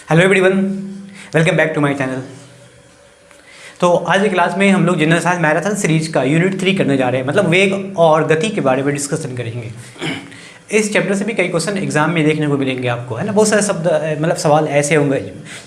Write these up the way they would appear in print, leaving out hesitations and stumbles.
Hello everyone, welcome back to my channel. तो आज की क्लास में हम लोग जनरल साइंस मैराथन सीरीज का यूनिट 3 करने जा रहे हैं, मतलब वेग और गति के बारे में डिस्कशन करेंगे। इस चैप्टर से भी कई क्वेश्चन एग्जाम में देखने को मिलेंगे आपको, है ना। बहुत सारे शब्द मतलब सवाल ऐसे होंगे।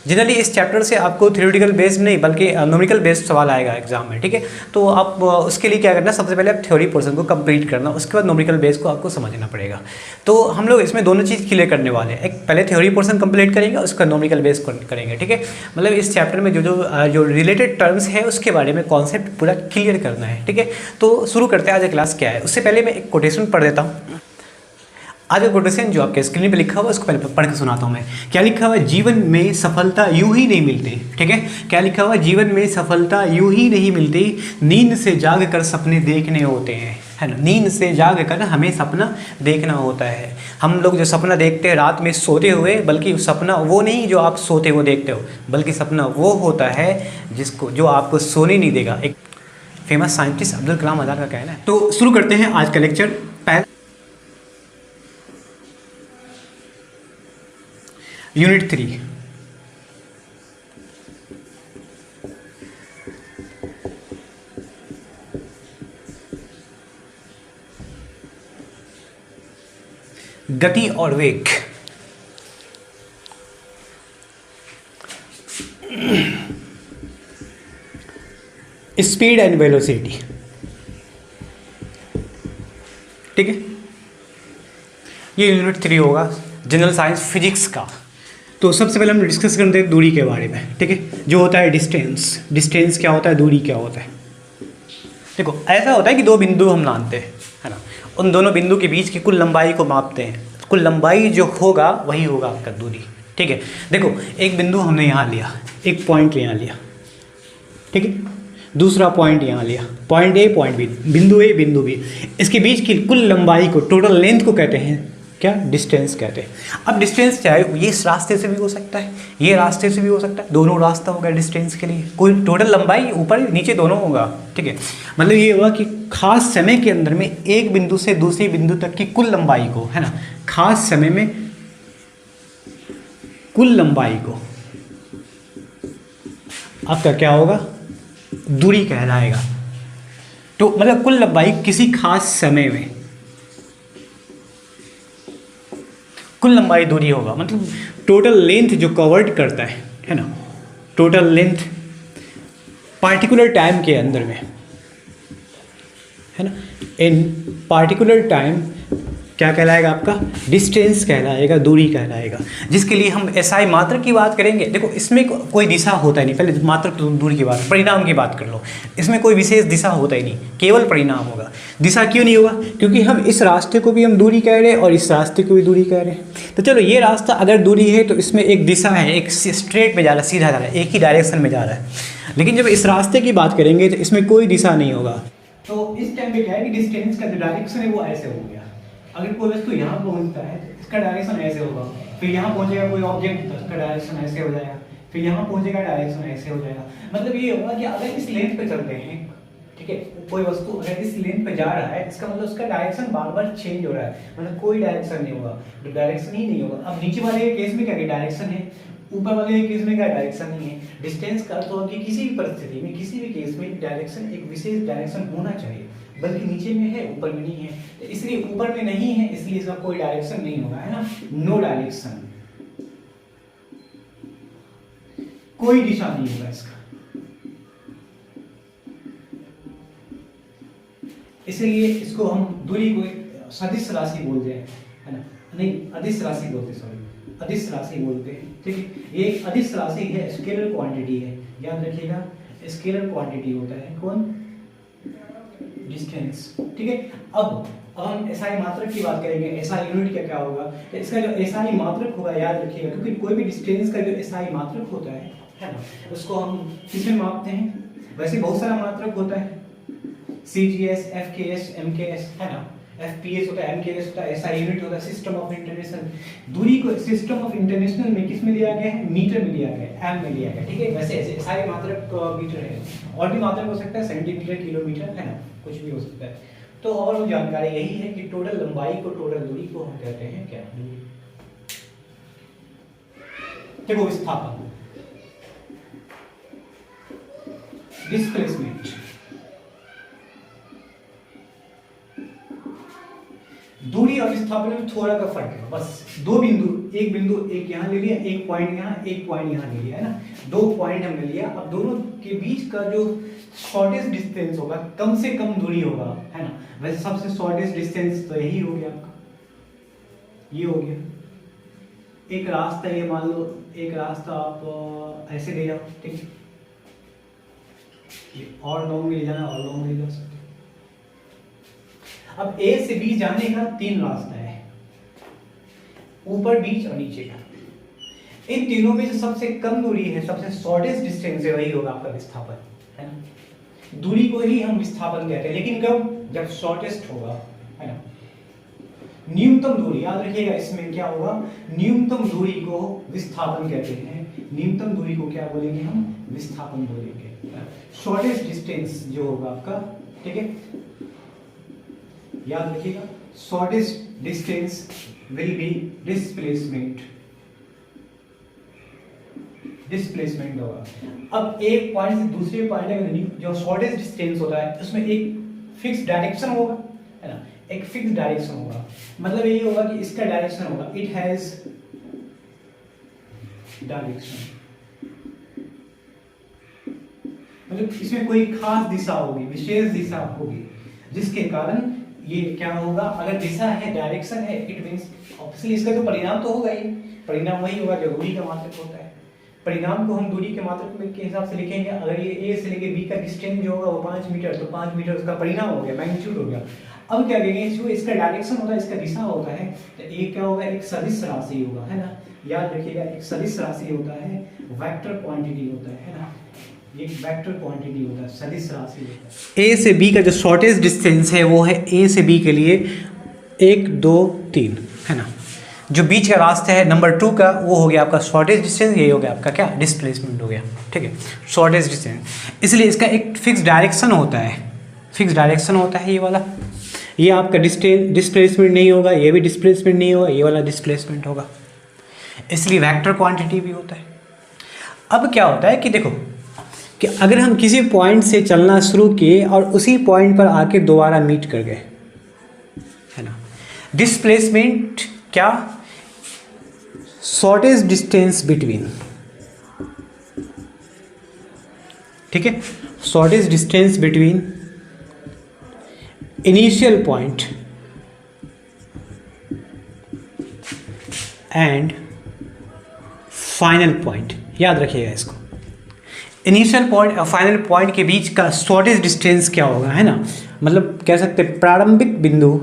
जनरली इस चैप्टर से आपको थ्योरेटिकल बेस्ड नहीं बल्कि न्यूमेरिकल बेस्ड सवाल आएगा एग्जाम में, ठीक है। तो आप उसके लिए क्या करना, सबसे पहले आप थ्योरी पोर्शन को कंप्लीट करना, उसके बाद न्यूमेरिकल बेस्ड को आपको समझना पड़ेगा। तो हम लोग इसमें दोनों चीज़ क्लियर करने वाले हैं। एक पहले थ्योरी पोर्शन कंप्लीट करेंगे, उसका न्यूमेरिकल बेस्ड करेंगे, ठीक है। मतलब इस चैप्टर में जो रिलेटेड टर्म्स है उसके बारे में कॉन्सेप्ट पूरा क्लियर करना है, ठीक है। तो शुरू करते हैं आज क्लास क्या है। उससे पहले मैं एक कोटेशन पढ़ देता हूँ। आज का कोटेशन जो आपके स्क्रीन पे लिखा हुआ है उसको पहले पढ़ के सुनाता हूँ मैं। क्या लिखा हुआ है? जीवन में सफलता यूं ही नहीं मिलती, ठीक है। क्या लिखा हुआ है? जीवन में सफलता यूं ही नहीं मिलती, नींद से जाग कर सपने देखने होते हैं, है ना। नींद से जाग कर हमें सपना देखना होता है। हम लोग जो सपना देखते हैं रात में सोते हुए, बल्कि सपना वो नहीं जो आप सोते हुए देखते हो, बल्कि सपना वो होता है जिसको जो आपको सोने नहीं देगा। एक फेमस साइंटिस्ट अब्दुल कलाम आज़ाद का कहना है। तो शुरू करते हैं आज का लेक्चर। यूनिट 3, गति और वेग। स्पीड एंड वेलोसिटी, ठीक है। ये यूनिट 3 होगा जनरल साइंस फिजिक्स का। तो सबसे पहले हम डिस्कस करते हैं दूरी के बारे में, ठीक है। जो होता है डिस्टेंस। डिस्टेंस क्या होता है, दूरी क्या होता है। देखो ऐसा होता है कि दो बिंदु हम मानते हैं, है ना। उन दोनों बिंदु के बीच की कुल लंबाई को मापते हैं। कुल लंबाई जो होगा वही होगा आपका दूरी, ठीक है। देखो एक बिंदु हमने यहाँ लिया, एक पॉइंट यहाँ लिया, ठीक है। दूसरा पॉइंट यहाँ लिया, पॉइंट ए पॉइंट बी, बिंदु ए बिंदु बी। इसके बीच की कुल लंबाई को, टोटल लेंथ को कहते हैं क्या, डिस्टेंस कहते हैं। अब डिस्टेंस चाहे ये इस रास्ते से भी हो सकता है, ये रास्ते से भी हो सकता है, दोनों रास्ता होगा डिस्टेंस के लिए। कोई टोटल लंबाई ऊपर नीचे दोनों होगा, ठीक है। मतलब ये हुआ कि खास समय के अंदर में एक बिंदु से दूसरे बिंदु तक की कुल लंबाई को, है ना, खास समय में कुल लंबाई को आपका क्या होगा, दूरी कहलाएगा। तो मतलब कुल लंबाई किसी खास समय में कुल लंबाई दूरी होगा, मतलब टोटल लेंथ जो कवर्ड करता है ना, टोटल लेंथ पार्टिकुलर टाइम के अंदर में, है ना, इन पार्टिकुलर टाइम क्या कहलाएगा आपका, डिस्टेंस कहलाएगा, दूरी कहलाएगा। जिसके लिए हम एसआई मात्रक की बात करेंगे। देखो इसमें कोई दिशा होता ही नहीं, पहले मात्रक दूरी की बात, परिणाम की बात कर लो। इसमें कोई विशेष दिशा होता ही नहीं, केवल परिणाम होगा। दिशा क्यों नहीं होगा? क्योंकि हम इस रास्ते को भी हम दूरी कह रहे हैं और इस रास्ते को भी दूरी कह रहे हैं। तो चलो ये रास्ता अगर दूरी है तो इसमें एक दिशा है, एक स्ट्रेट में जा रहा है, सीधा जा रहा है, एक ही डायरेक्शन में जा रहा है। लेकिन जब इस रास्ते की बात करेंगे तो इसमें कोई दिशा नहीं होगा। तो इस टाइम पे क्या है कि डिस्टेंस का जो डायरेक्शन है वो ऐसे हो गया। अगर कोई वस्तु यहाँ पहुँचता है तो इसका डायरेक्शन ऐसे होगा, फिर यहाँ पहुँचेगा कोई ऑब्जेक्ट तो इसका डायरेक्शन ऐसे हो जाएगा, फिर यहाँ पहुँचेगा डायरेक्शन ऐसे हो जाएगा। मतलब ये होगा कि अगर इस लेंथ पे चलते हैं, ठीक है, कोई वस्तु अगर इस लेंथ पे जा रहा है, इसका मतलब उसका डायरेक्शन बार बार चेंज हो रहा है, मतलब कोई डायरेक्शन नहीं होगा, डायरेक्शन ही नहीं होगा। अब नीचे वाले केस में क्या डायरेक्शन है, ऊपर वाले केस में क्या डायरेक्शन नहीं है। डिस्टेंस का अर्थ होगा कि किसी भी परिस्थिति में, किसी भी केस में डायरेक्शन, एक विशेष डायरेक्शन होना चाहिए, बल्कि नीचे में है ऊपर में नहीं है। तो इसलिए ऊपर में नहीं है, इसलिए इसका कोई डायरेक्शन नहीं होगा, है ना, नो डायरेक्शन, कोई दिशा नहीं होगा इसका। इसलिए इसको हम दूरी को सदिश राशि बोलते हैं, है ना, नहीं अदिश राशि बोलते, सॉरी अदिश राशि बोलते हैं, ठीक है। ये एक अदिश राशि है, स्केलर क्वांटिटी है, याद रखिएगा। स्केलर क्वांटिटी होता है कौन, डिस्टेंस, ठीक है। अब हम एसआई मात्रक की बात करेंगे। एसआई यूनिट क्या क्या होगा, तो इसका जो एसआई मात्रक होगा याद रखिएगा, क्योंकि कोई भी डिस्टेंस का जो एसआई मात्रक होता है ना, उसको हम किसमें मापते हैं। वैसे बहुत सारा मात्रक होता है, सीजीएस, एफकेएस, एमकेएस, है ना, एफपीएस होता है, एमकेएस होता है, एसआई यूनिट होता है, सिस्टम ऑफ इंटरनेशनल। दूरी को सिस्टम ऑफ इंटरनेशनल में किस में लिया गया है, मीटर में लिया गया है, एम में लिया गया है, ठीक है। वैसे एसआई मात्रक मीटर है, और भी मात्रक हो सकता है, सेंटीमीटर, किलोमीटर, है ना, कुछ भी हो सकता है। तो और जानकारी यही है कि टोटल लंबाई को, टोटल दूरी को हम कहते हैं क्या, देखो विस्थापन, डिस्प्लेसमेंट, दूरी और विस्थापन में थोड़ा का फर्क है, बस दो बिंदु, एक यहाँ ले लिया, एक पॉइंट यहाँ ले लिया, है ना, 2 पॉइंट हमने लिया। अब दोनों के बीच का जो शॉर्टेस्ट डिस्टेंस होगा, कम से कम दूरी होगा, है ना, वैसे सबसे शॉर्टेस्ट डिस्टेंस तो यही हो गया आपका, ये हो गया। एक रास्ता, ये मान लो एक रास्ता आप ऐसे ले जाओ, ठीक है, ये और लॉन्ग में ले जाना, और लॉन्ग ले जा सकते। अब ए से बी जाने का 3 रास्ता है, ऊपर, बीच और नीचे का। इन तीनों में जो सबसे कम दूरी है, सबसे शॉर्टेस्ट डिस्टेंस है, वही होगा आपका विस्थापन, है ना। दूरी को ही हम विस्थापन कहते हैं, लेकिन कब, जब शॉर्टेस्ट होगा, है ना। न्यूनतम दूरी, याद रखिएगा, इसमें क्या होगा, न्यूनतम दूरी को विस्थापन कहते हैं, न्यूनतम दूरी को क्या बोलेंगे हम, विस्थापन बोलेंगे। शॉर्टेस्ट डिस्टेंस जो होगा आपका, ठीक है, याद रखिएगा, shortest distance will be displacement, displacement होगा। अब एक पॉइंट से दूसरे पॉइंट तक जो शॉर्टेस्ट डिस्टेंस होता है, उसमें एक फिक्स डायरेक्शन होगा, है ना, एक फिक्स डायरेक्शन होगा। मतलब ये होगा कि इसका डायरेक्शन होगा, इट हैज डायरेक्शन, मतलब इसमें कोई खास दिशा होगी, विशेष दिशा होगी, जिसके कारण ये क्या होगा, अगर दिशा है, डायरेक्शन है, इट मींस ऑब्वियसली इसका तो परिणाम तो होगा ही, परिणाम वही होगा जो दूरी का मात्रक होता है। परिणाम को हम दूरी के मात्रक के हिसाब से लिखेंगे। अगर ये ए से लेके बी का डिस्टेंस जो होगा वो 5 मीटर, तो 5 मीटर उसका परिणाम हो गया, मैग्नीट्यूड हो गया। अब क्या करेंगे, जो इसका डायरेक्शन होता है, इसका दिशा होता है, तो ये क्या होगा, एक सदिश राशि होगा, है ना, याद रखिएगा, एक सदिश राशि होता है, वेक्टर क्वांटिटी होता है ना, ये वेक्टर क्वांटिटी होता है, सदिश राशि होता है। ए से बी का जो शॉर्टेस्ट डिस्टेंस है वो है ए से बी के लिए 1 2 3, है ना। जो बीच का रास्ता है नंबर 2 का, वो हो गया आपका शॉर्टेस्ट डिस्टेंस, यही हो गया आपका क्या, डिस्प्लेसमेंट हो गया, ठीक है, शॉर्टेस्ट डिस्टेंस। इसलिए इसका एक फिक्स डायरेक्शन होता है, फिक्स डायरेक्शन होता है ये वाला। ये आपका डिस्प्लेसमेंट नहीं होगा, ये भी डिस्प्लेसमेंट नहीं होगा, ये वाला डिस्प्लेसमेंट होगा, इसलिए वेक्टर क्वांटिटी भी होता है। अब क्या होता है कि देखो कि अगर हम किसी पॉइंट से चलना शुरू किए और उसी पॉइंट पर आके दोबारा मीट कर गए, है ना, डिस्प्लेसमेंट क्या, शॉर्टेस्ट डिस्टेंस बिटवीन, ठीक है, shortest distance between initial point and final point, याद रखिएगा इसको। इनिशियल पॉइंट और फाइनल पॉइंट के बीच का शॉर्टेस्ट डिस्टेंस क्या होगा, है ना, मतलब कह सकते हैं प्रारंभिक बिंदु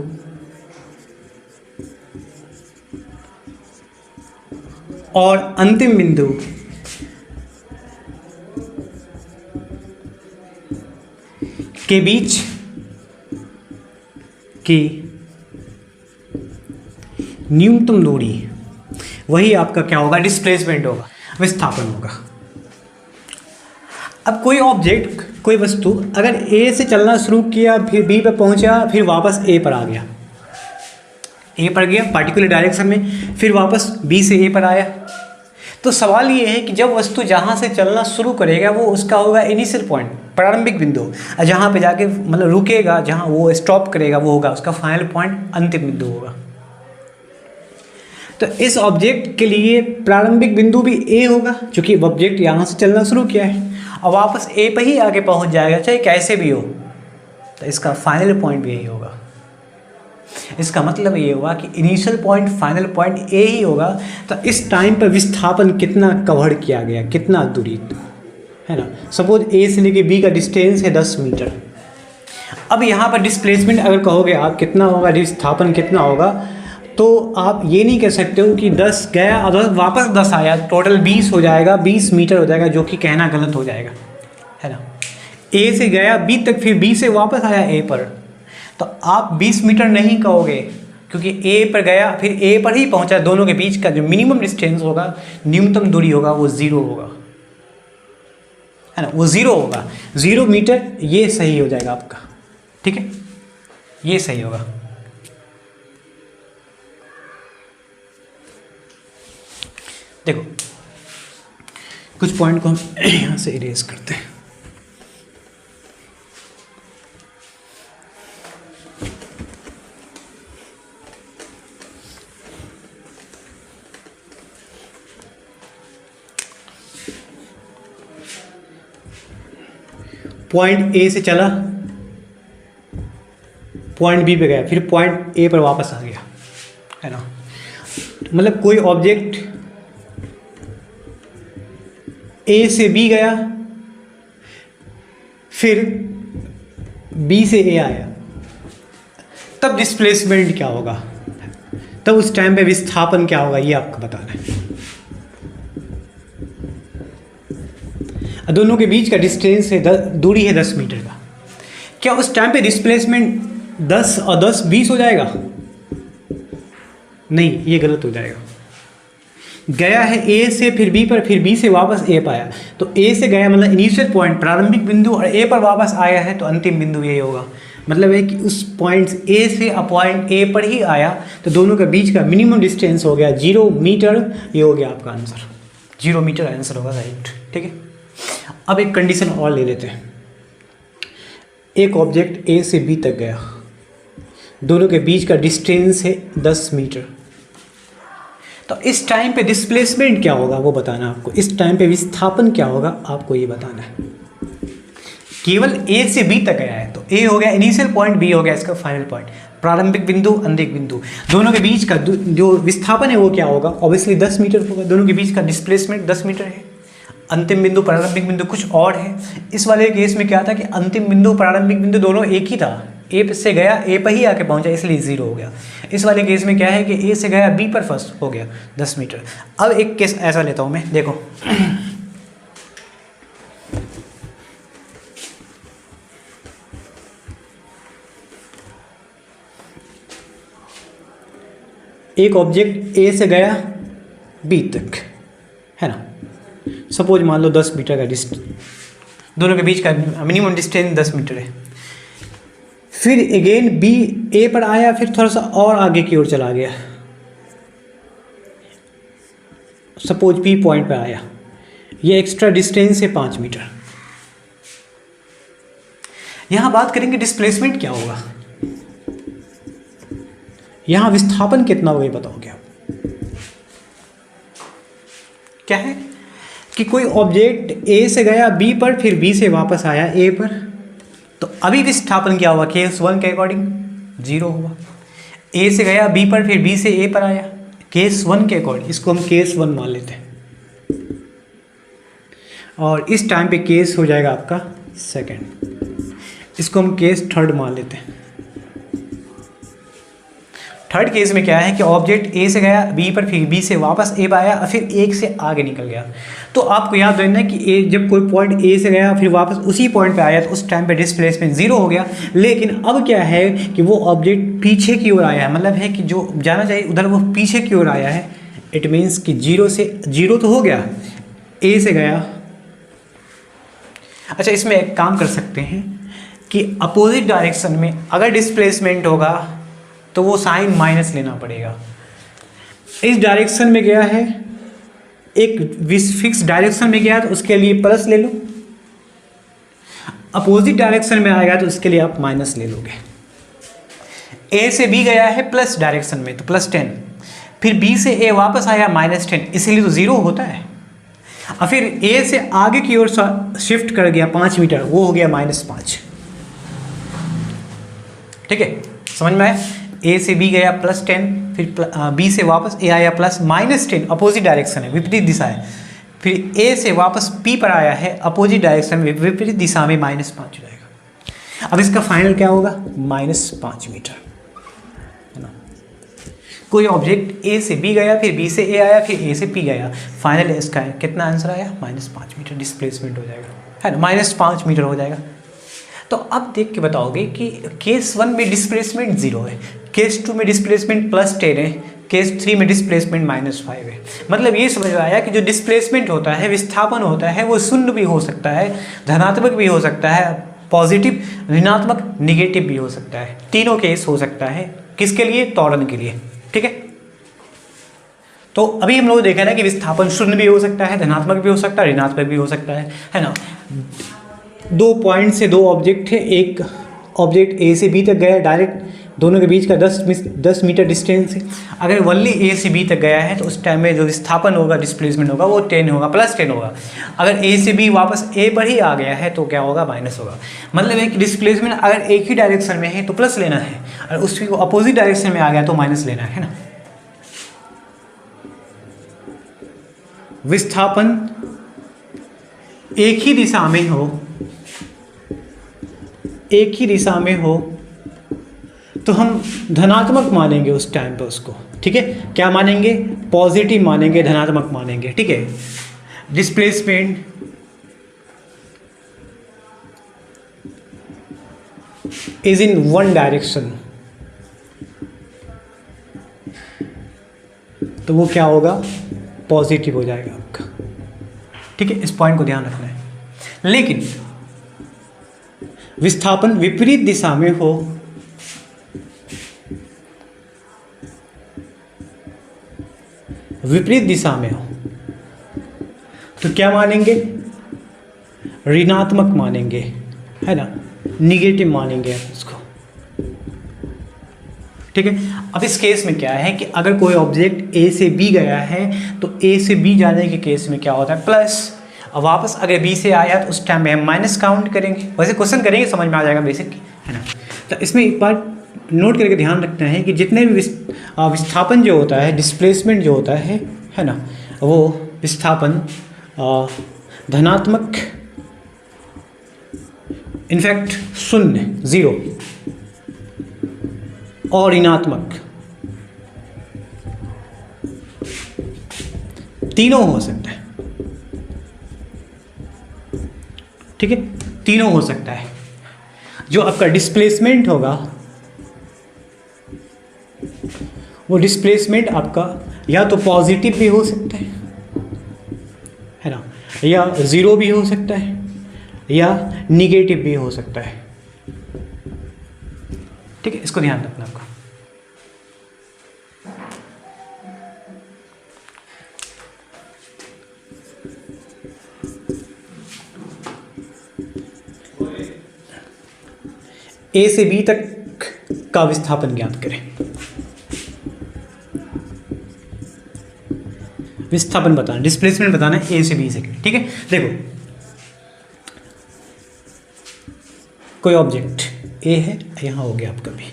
और अंतिम बिंदु के बीच की न्यूनतम दूरी, वही आपका क्या होगा, डिस्प्लेसमेंट होगा, विस्थापन होगा। अब कोई ऑब्जेक्ट, कोई वस्तु अगर ए से चलना शुरू किया, फिर बी पर पहुंचा, फिर वापस ए पर आ गया, ए पर गया पार्टिकुलर डायरेक्शन में, फिर वापस बी से ए पर आया, तो सवाल ये है कि जब वस्तु जहाँ से चलना शुरू करेगा वो उसका होगा इनिशियल पॉइंट, प्रारंभिक बिंदु, और जहाँ पे जाके मतलब रुकेगा, जहाँ वो स्टॉप करेगा वो होगा उसका फाइनल पॉइंट, अंतिम बिंदु होगा। तो इस ऑब्जेक्ट के लिए प्रारंभिक बिंदु भी ए होगा, क्योंकि ऑब्जेक्ट यहाँ से चलना शुरू किया है और वापस ए पर ही आके पहुँच जाएगा, चाहे कैसे भी हो, तो इसका फाइनल पॉइंट भी यही होगा। इसका मतलब ये हुआ कि initial point final point A ही होगा। तो इस टाइम पर विस्थापन कितना कवर किया गया, कितना दूरी, है ना, सपोज ए से लेके बी का डिस्टेंस है 10 मीटर। अब यहाँ पर डिस्प्लेसमेंट अगर कहोगे आप कितना होगा, विस्थापन कितना होगा, तो आप ये नहीं कह सकते हो कि 10 गया और वापस 10 आया, टोटल 20 हो जाएगा, 20 मीटर हो जाएगा, जो कि कहना गलत हो जाएगा, है ना। ए से गया बी तक, फिर बी से वापस आया ए पर, तो आप 20 मीटर नहीं कहोगे, क्योंकि ए पर गया फिर ए पर ही पहुंचा, दोनों के बीच का जो मिनिमम डिस्टेंस होगा, न्यूनतम दूरी होगा, वो 0 होगा, है ना, वो 0 होगा, 0 मीटर। ये सही हो जाएगा आपका, ठीक है, ये सही होगा। देखो कुछ पॉइंट को हम यहाँ से इरेज करते हैं। पॉइंट ए से चला, पॉइंट बी पे गया, फिर पॉइंट ए पर वापस आ गया, है ना। मतलब कोई ऑब्जेक्ट ए से बी गया, फिर बी से ए आया, तब डिस्प्लेसमेंट क्या होगा, तब उस टाइम पे विस्थापन क्या होगा, ये आपको बताना है। दोनों के बीच का डिस्टेंस है दूरी है 10 मीटर का। क्या उस टाइम पे डिस्प्लेसमेंट 10 और 10 20 हो जाएगा? नहीं, ये गलत हो जाएगा। गया है ए से फिर बी पर, फिर बी से वापस ए पर आया, तो ए से गया मतलब इनिशियल पॉइंट प्रारंभिक बिंदु, और ए पर वापस आया है तो अंतिम बिंदु यही होगा। मतलब है कि उस पॉइंट ए से पॉइंट ए पर ही आया, तो दोनों के बीच का मिनिमम डिस्टेंस हो गया 0 मीटर। ये हो गया आपका आंसर, 0 मीटर आंसर होगा, राइट। ठीक है, अब एक कंडीशन और ले लेते हैं। एक ऑब्जेक्ट ए से बी तक गया, दोनों के बीच का डिस्टेंस है 10 मीटर। तो इस टाइम पे डिस्प्लेसमेंट क्या होगा वो बताना आपको, इस टाइम पे विस्थापन क्या होगा आपको ये बताना है। केवल ए से बी तक गया है, तो ए हो गया इनिशियल पॉइंट, बी हो गया इसका फाइनल पॉइंट, प्रारंभिक बिंदु अंतिम बिंदु। दोनों के बीच का जो विस्थापन है वो क्या होगा, ऑब्वियसली 10 मीटर होगा। दोनों के बीच का डिस्प्लेसमेंट 10 मीटर है। अंतिम बिंदु प्रारंभिक बिंदु कुछ और है। इस वाले केस में क्या था कि अंतिम बिंदु प्रारंभिक बिंदु दोनों एक ही था, ए से गया ए पर ही आके पहुंचा, इसलिए 0 हो गया। इस वाले केस में क्या है कि ए से गया बी पर फर्स्ट हो गया 10 मीटर। अब एक केस ऐसा लेता हूं मैं, देखो एक ऑब्जेक्ट ए से गया बी तक, है ना। सपोज मान लो 10 मीटर का डिस्टेंस, दोनों के बीच का मिनिमम डिस्टेंस 10 मीटर है। फिर अगेन बी ए पर आया, फिर थोड़ा सा और आगे की ओर चला गया, सपोज बी पॉइंट पर आया, ये एक्स्ट्रा डिस्टेंस है 5 मीटर। यहां बात करेंगे डिस्प्लेसमेंट क्या होगा, यहां विस्थापन कितना होगा ये बताओगे आप। क्या है कि कोई ऑब्जेक्ट ए से गया बी पर, फिर बी से वापस आया ए पर, तो अभी विस्थापन क्या हुआ, केस 1 के अकॉर्डिंग 0 हुआ। ए से गया बी पर, फिर बी से ए पर आया, केस 1 के अकॉर्डिंग, इसको हम केस 1 मान लेते हैं। और इस टाइम पे केस हो जाएगा आपका सेकंड, इसको हम केस 3 मान लेते हैं। थर्ड केस में क्या है कि ऑब्जेक्ट ए से गया बी पर, फिर बी से वापस ए पर आया, और फिर एक से आगे निकल गया। तो आपको याद रखना है कि ए जब कोई पॉइंट ए से गया फिर वापस उसी पॉइंट पे आया, तो उस टाइम पे डिस्प्लेसमेंट 0 हो गया। लेकिन अब क्या है कि वो ऑब्जेक्ट पीछे की ओर आया है, मतलब है कि जो जाना चाहिए उधर वो पीछे की ओर आया है। इट मीन्स कि 0 से 0 तो हो गया, ए से गया। अच्छा, इसमें एक काम कर सकते हैं कि अपोजिट डायरेक्शन में अगर डिस्प्लेसमेंट होगा तो वो साइन माइनस लेना पड़ेगा। इस डायरेक्शन में गया है, एक फिक्स डायरेक्शन में गया तो उसके लिए प्लस ले लो, अपोजिट डायरेक्शन में आएगा तो उसके लिए आप माइनस ले लोगे। ए से बी गया है प्लस डायरेक्शन में तो +10, फिर बी से ए वापस आया -10, इसीलिए तो 0 होता है। और फिर ए से आगे की ओर शिफ्ट कर गया 5 मीटर, वो हो गया -5। ठीक है, समझ में आया। ए से बी गया +10, फिर बी से वापस ए आया -10, अपोजिट डायरेक्शन है, विपरीत दिशा है। फिर ए से वापस पी पर आया है, अपोजिट डायरेक्शन में, विपरीत दिशा में, -5 हो जाएगा। अब इसका फाइनल क्या होगा, -5 मीटर, है ना। कोई ऑब्जेक्ट ए से बी गया, फिर बी से ए आया, फिर ए से पी गया, फाइनल इसका कितना आंसर आया, -5 मीटर डिस्प्लेसमेंट हो जाएगा, है ना, -5 मीटर हो जाएगा। तो अब देख के बताओगे कि केस 1 में डिस्प्लेसमेंट 0 है, केस 2 में डिस्प्लेसमेंट +10 है, केस 3 में डिस्प्लेसमेंट -5 है। मतलब ये समझ में आया कि जो डिस्प्लेसमेंट होता है, विस्थापन होता है, वो शून्य भी हो सकता है, धनात्मक भी हो सकता है, पॉजिटिव, ऋणात्मक, निगेटिव भी हो सकता है। तीनों केस हो सकता है, किसके लिए, त्वरण के लिए। ठीक है, तो अभी हम लोग देखा ना कि विस्थापन शून्य भी हो सकता है, धनात्मक भी हो सकता है, ऋणात्मक भी हो सकता है ना। 2 पॉइंट से 2 ऑब्जेक्ट है, एक ऑब्जेक्ट ए से बी तक गया डायरेक्ट, दोनों के बीच का 10 मीटर डिस्टेंस है। अगर वनली ए से बी तक गया है तो उस टाइम में जो विस्थापन होगा, डिस्प्लेसमेंट होगा, वो 10 होगा, +10 होगा। अगर ए से बी वापस ए पर ही आ गया है तो क्या होगा, माइनस होगा। मतलब है कि डिस्प्लेसमेंट अगर एक ही डायरेक्शन में है तो प्लस लेना है, और उसकी अपोजिट डायरेक्शन में आ गया तो माइनस लेना है ना। विस्थापन एक ही दिशा में हो, एक ही दिशा में हो तो हम धनात्मक मानेंगे उस टाइम पे उसको, ठीक है। क्या मानेंगे, पॉजिटिव मानेंगे, धनात्मक मानेंगे, ठीक है। Displacement is in one direction, तो वो क्या होगा, पॉजिटिव हो जाएगा आपका, ठीक है। इस पॉइंट को ध्यान रखना है। लेकिन विस्थापन विपरीत दिशा में हो, विपरीत दिशा में हो तो क्या मानेंगे, ऋणात्मक मानेंगे, है ना, निगेटिव मानेंगे उसको, ठीक है। अब इस केस में क्या है कि अगर कोई ऑब्जेक्ट ए से बी गया है तो ए से बी जाने के केस में क्या होता है, प्लस। अब वापस अगर बी से आया तो उस टाइम में हम माइनस काउंट करेंगे। वैसे क्वेश्चन करेंगे, समझ में आ जाएगा बेसिक, है ना। तो इसमें एक बार नोट करके ध्यान रखना है कि जितने भी विस्थापन जो होता है, डिस्प्लेसमेंट जो होता है ना, वो विस्थापन धनात्मक, इनफैक्ट शून्य, 0, और ऋणात्मक, तीनों हो सकता है, ठीक है। तीनों हो सकता है। जो आपका डिस्प्लेसमेंट होगा वो डिस्प्लेसमेंट आपका या तो पॉजिटिव भी हो सकता है ना, या 0 भी हो सकता है, या निगेटिव भी हो सकता है, ठीक है। इसको ध्यान रखना आपको। ए से बी तक का विस्थापन ज्ञात करें। विस्थापन बताना, डिस्प्लेसमेंट बताना है ए से बी से, ठीक है। देखो कोई ऑब्जेक्ट ए है, यहाँ हो गया आपका बी,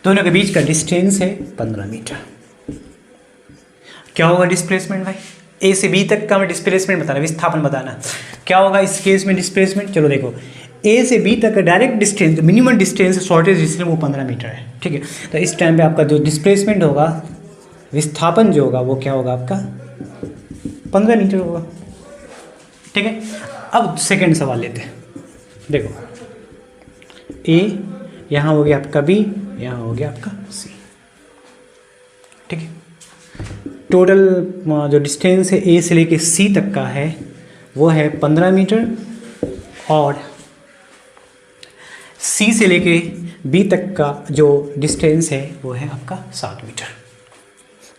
दोनों के बीच का डिस्टेंस है 15 मीटर। क्या होगा डिस्प्लेसमेंट भाई, ए से बी तक का डिस्प्लेसमेंट बताना, विस्थापन बताना। क्या होगा इस केस में डिस्प्लेसमेंट, चलो देखो ए से बी तक का direct distance, minimum distance, shortage distance वो 15 मीटर है, ठीक है। तो इस टाइम पे आपका जो डिस्प्लेसमेंट होगा, विस्थापन जो होगा वो क्या होगा आपका 15 मीटर होगा, ठीक है। अब सेकंड सवाल लेते हैं। देखो ए यहाँ हो गया आपका बी, यहाँ हो गया आपका सी, ठीक है। टोटल जो डिस्टेंस है ए से लेके सी तक का है वो है 15 मीटर, और सी से लेके बी तक का जो डिस्टेंस है वो है आपका 7 मीटर।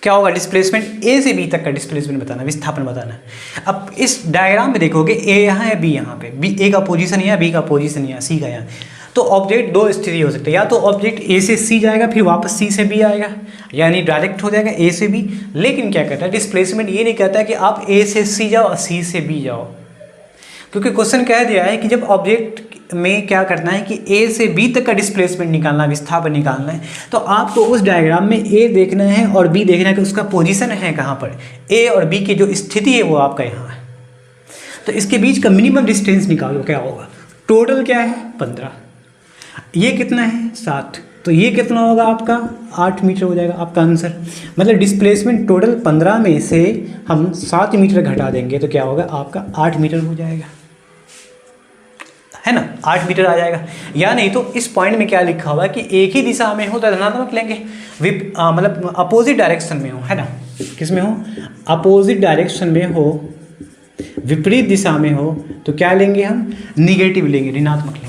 क्या होगा डिस्प्लेसमेंट, ए से बी तक का डिस्प्लेसमेंट बताना, विस्थापन बताना। अब इस डायग्राम में देखोगे ए यहाँ है, बी यहाँ पे, बी ए का पोजीशन यहाँ, बी का पोजीशन यहाँ, सी का यहाँ। तो ऑब्जेक्ट दो स्थिति हो सकती है, या तो ऑब्जेक्ट ए से सी जाएगा फिर वापस सी से बी आएगा, यानी डायरेक्ट हो जाएगा ए से बी। लेकिन क्या कहता है डिस्प्लेसमेंट, ये नहीं कहता है कि आप ए से सी जाओ और सी से बी जाओ, क्योंकि क्वेश्चन कह दिया है कि जब ऑब्जेक्ट में क्या करना है कि ए से बी तक का डिस्प्लेसमेंट निकालना, विस्थापन निकालना है, तो आपको उस डायग्राम में ए देखना है और बी देखना है कि उसका पोजीशन है कहाँ पर। ए और बी की जो स्थिति है वो आपका यहाँ है, तो इसके बीच का मिनिमम डिस्टेंस निकालो, क्या होगा। टोटल क्या है 15, ये कितना है 7, तो ये कितना होगा आपका 8 मीटर हो जाएगा आपका आंसर। मतलब डिस्प्लेसमेंट टोटल 15 में से हम 7 मीटर घटा देंगे तो क्या होगा आपका 8 मीटर हो जाएगा, है ना, 8 मीटर आ जाएगा। या नहीं तो इस पॉइंट में क्या लिखा हुआ है कि एक ही दिशा में हो तो धनात्मक लेंगे, मतलब अपोजिट डायरेक्शन में हो, है ना, किस में हो, अपोजिट डायरेक्शन में हो, विपरीत दिशा में हो तो क्या लेंगे हम, निगेटिव लेंगे, ऋणात्मक लेंगे।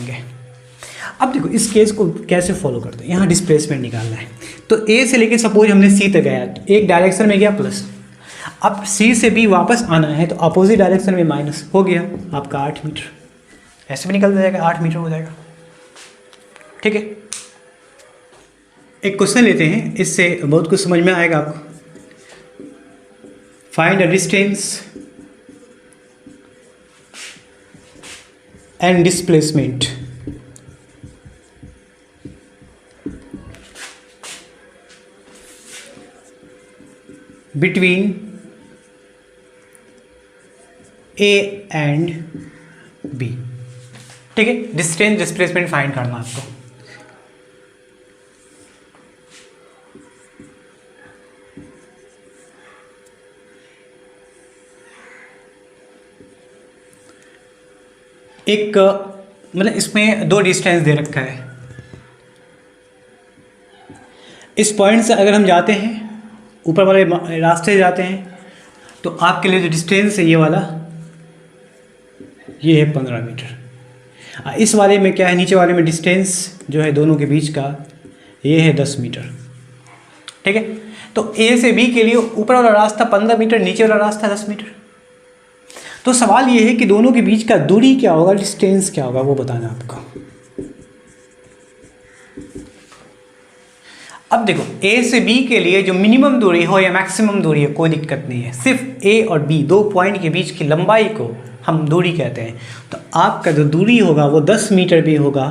अब देखो इस केस को कैसे फॉलो करते हैं, यहाँ डिस्प्लेसमेंट निकालना है, तो ए से लेके सपोज हमने सी तक गया, एक डायरेक्शन में गया प्लस, अब सी से बी वापस आना है तो अपोजिट डायरेक्शन में माइनस, हो गया आपका 8 मीटर, ऐसे भी निकल जाएगा 8 मीटर हो जाएगा। ठीक है, एक क्वेश्चन लेते हैं, इससे बहुत कुछ समझ में आएगा आपको। Find the distance and displacement between A and B. ठीक है, डिस्टेंस डिस्प्लेसमेंट फाइंड करना आपको। एक मतलब इसमें दो डिस्टेंस दे रखा है, इस पॉइंट से अगर हम जाते हैं ऊपर वाले रास्ते से जाते हैं तो आपके लिए जो डिस्टेंस है ये वाला, ये है 15 मीटर। इस वाले में क्या है, नीचे वाले में डिस्टेंस जो है दोनों के बीच का ये है 10 मीटर। ठीक है, तो ए से बी के लिए ऊपर वाला रास्ता 15 मीटर, नीचे वाला रास्ता 10 मीटर। तो सवाल ये है कि दोनों के बीच का दूरी क्या होगा, डिस्टेंस क्या होगा, वो बताना आपको। अब देखो, ए से बी के लिए जो मिनिमम दूरी हो या मैक्सिमम दूरी हो कोई दिक्कत नहीं है, सिर्फ ए और बी दो पॉइंट के बीच की लंबाई को हम दूरी कहते हैं। तो आपका जो दूरी होगा वो 10 मीटर भी होगा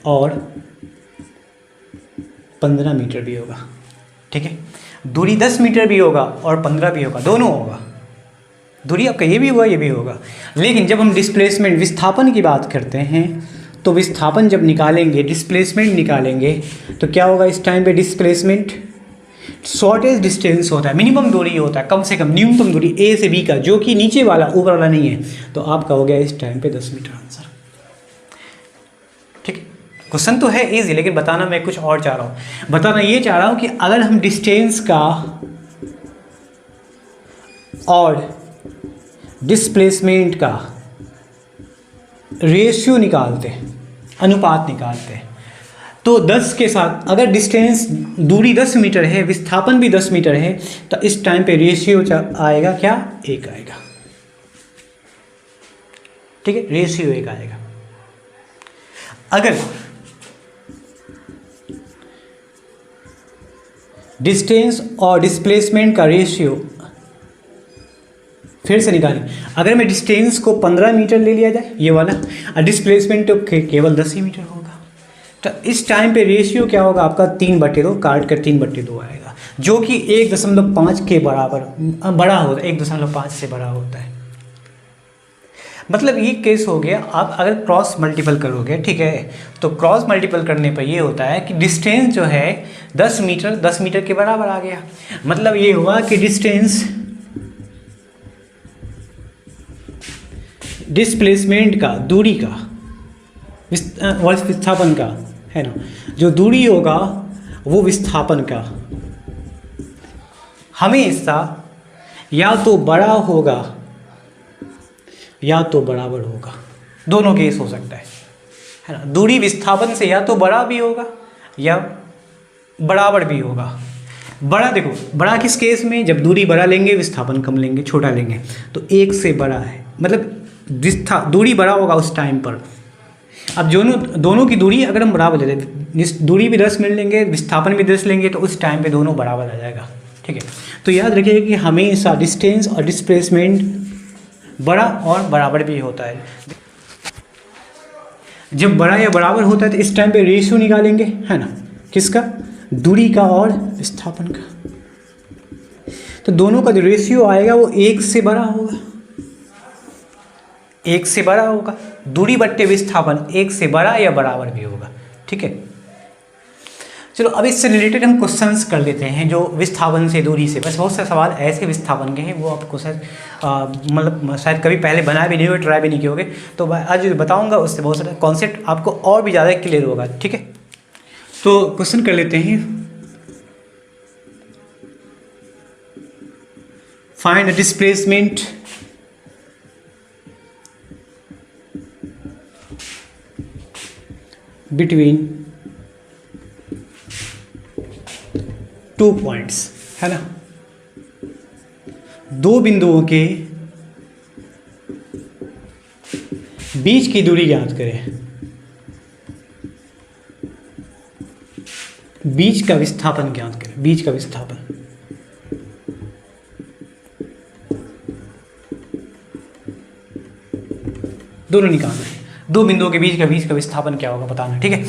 और 15 मीटर भी होगा। ठीक है, दूरी 10 मीटर भी होगा और 15 भी होगा, दोनों होगा। दूरी आपका ये भी होगा ये भी होगा। लेकिन जब हम डिस्प्लेसमेंट विस्थापन की बात करते हैं तो विस्थापन जब निकालेंगे, डिस्प्लेसमेंट निकालेंगे, तो क्या होगा इस टाइम पे, डिस्प्लेसमेंट शॉर्टेज डिस्टेंस होता है, मिनिमम दूरी होता है, कम से कम न्यूनतम दूरी ए से बी का, जो कि नीचे वाला ऊपर वाला नहीं है। तो आपका हो गया इस टाइम पे 10 मीटर आंसर। ठीक है, क्वेश्चन तो है इजी, लेकिन बताना मैं कुछ और चाह रहा हूँ। बताना ये चाह रहा हूँ कि अगर हम डिस्टेंस का और डिस्प्लेसमेंट का रेशियो निकालते हैं, अनुपात निकालते हैं, तो 10 के साथ अगर डिस्टेंस दूरी 10 मीटर है, विस्थापन भी 10 मीटर है, तो इस टाइम पे रेशियो आएगा क्या, 1 आएगा। ठीक है, रेशियो 1 आएगा। अगर डिस्टेंस और डिस्प्लेसमेंट का रेशियो फिर से निकालें, अगर मैं डिस्टेंस को 15 मीटर ले लिया जाए ये वाला, और डिस्प्लेसमेंट तो केवल 10 ही मीटर होगा, तो इस टाइम पे रेशियो क्या होगा आपका, 3/2, काट कर 3/2 आएगा, जो कि 1.5 के बराबर बड़ा होता है, 1.5 से बड़ा होता है। मतलब ये केस हो गया। आप अगर क्रॉस मल्टीपल करोगे, ठीक है, तो क्रॉस मल्टीपल करने पर ये होता है कि डिस्टेंस जो है 10 मीटर के बराबर आ गया। मतलब ये हुआ कि डिस्टेंस डिस्प्लेसमेंट का, दूरी का, विस्थापन का, है ना, जो दूरी होगा वो विस्थापन का हमेशा या तो बड़ा होगा या तो बराबर होगा, दोनों केस हो सकता है ना। दूरी विस्थापन से या तो बड़ा भी होगा या बराबर भी होगा। बड़ा देखो, बड़ा किस केस में, जब दूरी बड़ा लेंगे विस्थापन कम लेंगे, छोटा लेंगे, तो 1 से बड़ा है, मतलब दूरी बड़ा होगा उस टाइम पर। अब दोनों की दूरी अगर हम बराबर ले लें, दूरी भी 10 मिल लेंगे, विस्थापन भी 10 लेंगे, तो उस टाइम पे दोनों बराबर आ जाएगा। ठीक है, तो याद रखिएगा कि हमेशा डिस्टेंस और डिस्प्लेसमेंट बड़ा और बराबर भी होता है। जब बड़ा या बराबर होता है तो इस टाइम पे रेशियो निकालेंगे, है ना, किसका, दूरी का और विस्थापन का। तो दोनों का जो रेशियो आएगा वो 1 से बड़ा होगा, 1 से बड़ा होगा। दूरी बट्टे विस्थापन 1 से बड़ा या बराबर भी होगा। ठीक है, चलो अब इससे रिलेटेड हम क्वेश्चंस कर लेते हैं, जो विस्थापन से दूरी से, बस बहुत से सवाल ऐसे विस्थापन के हैं वो आपको शायद मतलब शायद कभी पहले बनाए भी नहीं हुए, ट्राई भी नहीं किए होंगे, तो आज बताऊंगा, उससे बहुत सारा कॉन्सेप्ट आपको और भी ज़्यादा क्लियर होगा। ठीक है, तो क्वेश्चन कर लेते हैं। Find the displacement between 2 points, है ना, दो बिंदुओं के बीच की दूरी ज्ञात करें, बीच का विस्थापन ज्ञात करें, बीच का विस्थापन। दोनों निकालना है, दो बिंदुओं के बीच का विस्थापन क्या होगा बताना, ठीक है।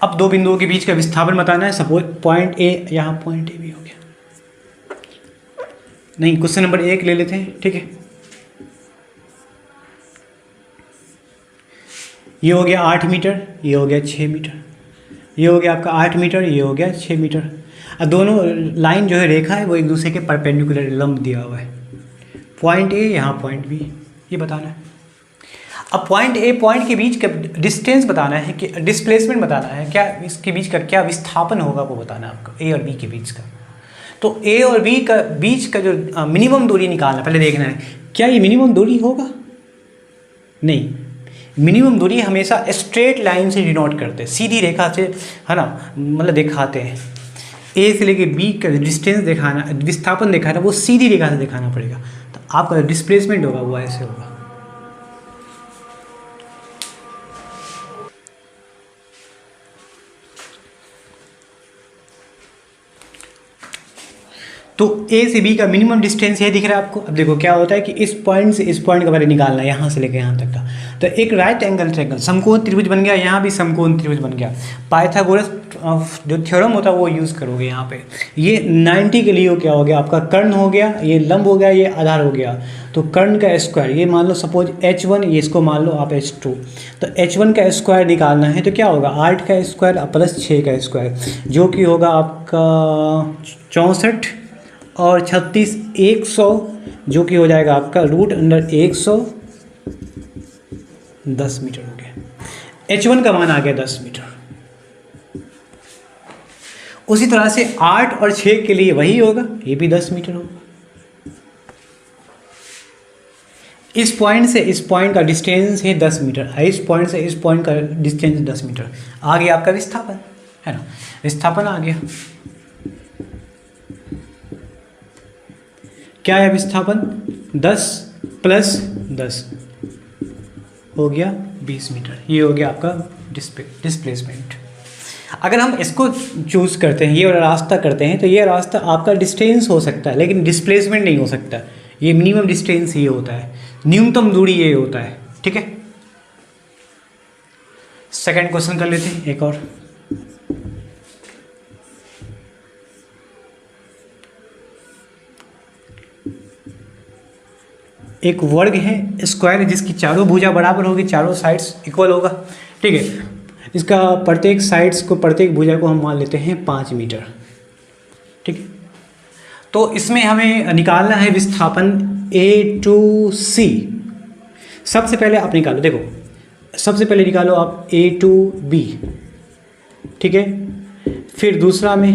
अब दो बिंदुओं के बीच का विस्थापन बताना है। सपोज पॉइंट ए, यहाँ पॉइंट ए भी हो गया, नहीं क्वेश्चन नंबर 1 ले लेते हैं, ठीक है। ये हो गया 8 मीटर, ये हो गया 6 मीटर, ये हो गया आपका 8 मीटर, ये हो गया 6 मीटर। अब दोनों लाइन जो है, रेखा है, वो एक दूसरे के परपेंडिकुलर लंब दिया हुआ है। पॉइंट ए, यहाँ पॉइंट बी, ये बताना है। अब पॉइंट ए पॉइंट के बीच का डिस्टेंस बताना है, कि डिस्प्लेसमेंट बताना है, क्या इसके बीच का क्या विस्थापन होगा वो बताना है आपको, ए और बी के बीच का। तो ए और बी का बीच का जो मिनिमम दूरी निकालना, पहले देखना है क्या ये मिनिमम दूरी होगा। नहीं, मिनिमम दूरी हमेशा स्ट्रेट लाइन से डिनोट करते हैं, सीधी रेखा से, है ना, मतलब दिखाते हैं। ए से लेके बी का डिस्टेंस दिखाना, विस्थापन दिखाना, वो सीधी रेखा से दिखाना पड़ेगा। तो आपका डिस्प्लेसमेंट होगा वो ऐसे होगा। तो ए से बी का मिनिमम डिस्टेंस ये दिख रहा है आपको। अब देखो क्या होता है कि इस पॉइंट से इस पॉइंट का पहले निकालना है, यहाँ से लेकर यहाँ तक का। तो एक राइट एंगल ट्रायंगल, समकोण त्रिभुज बन गया, यहाँ भी समकोण त्रिभुज बन गया। पाइथागोरस जो थ्योरम होता है वो यूज़ करोगे यहाँ पे। ये 90 के लिए क्या हो गया आपका, कर्ण हो गया, ये लंब हो गया, ये आधार हो गया। तो कर्ण का स्क्वायर, ये मान लो सपोज H1, ये इसको मान लो आप H2। तो H1 का स्क्वायर निकालना है, तो क्या होगा 8 का स्क्वायर प्लस 6 का स्क्वायर, जो कि होगा आपका 64 और 36 100, जो कि हो जाएगा आपका √110 मीटर हो गया। H1 का मान आ गया 10 मीटर। उसी तरह से 8 और 6 के लिए वही होगा, ये भी 10 मीटर होगा। इस पॉइंट से इस पॉइंट का डिस्टेंस है 10 मीटर, इस पॉइंट से इस पॉइंट का डिस्टेंस 10 मीटर। आ गया आपका विस्थापन, है ना, विस्थापन आ गया। क्या है विस्थापन, 10 + 10 हो गया 20 मीटर। ये हो गया आपका डिस्प्लेसमेंट। अगर हम इसको चूज़ करते हैं, ये वाला रास्ता करते हैं, तो ये रास्ता आपका डिस्टेंस हो सकता है, लेकिन डिस्प्लेसमेंट नहीं हो सकता। ये मिनिमम डिस्टेंस ये होता है, न्यूनतम दूरी ये होता है, ठीक है। सेकंड क्वेश्चन कर लेते हैं एक और। एक वर्ग है, स्क्वायर है, जिसकी चारों भुजा बराबर होगी, चारों साइड्स इक्वल होगा, ठीक है। इसका प्रत्येक साइड्स को, प्रत्येक भुजा को हम मान लेते हैं 5 मीटर, ठीक है। तो इसमें हमें निकालना है विस्थापन A to C। सबसे पहले आप निकालो, देखो सबसे पहले निकालो आप A to B, ठीक है। फिर दूसरा में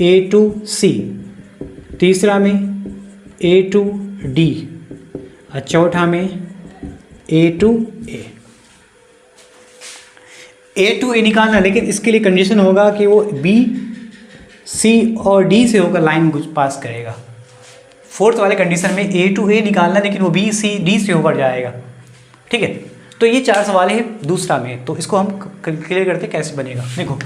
A to C, तीसरा में A to D, और चौथा में A to A निकालना। लेकिन इसके लिए कंडीशन होगा कि वो B, C और D से होकर लाइन कुछ पास करेगा। फोर्थ वाले कंडीशन में A to A निकालना, लेकिन वो B, C, D से होकर जाएगा, ठीक है। तो ये 4 सवाल है दूसरा में, तो इसको हम क्लियर करते कैसे बनेगा। देखो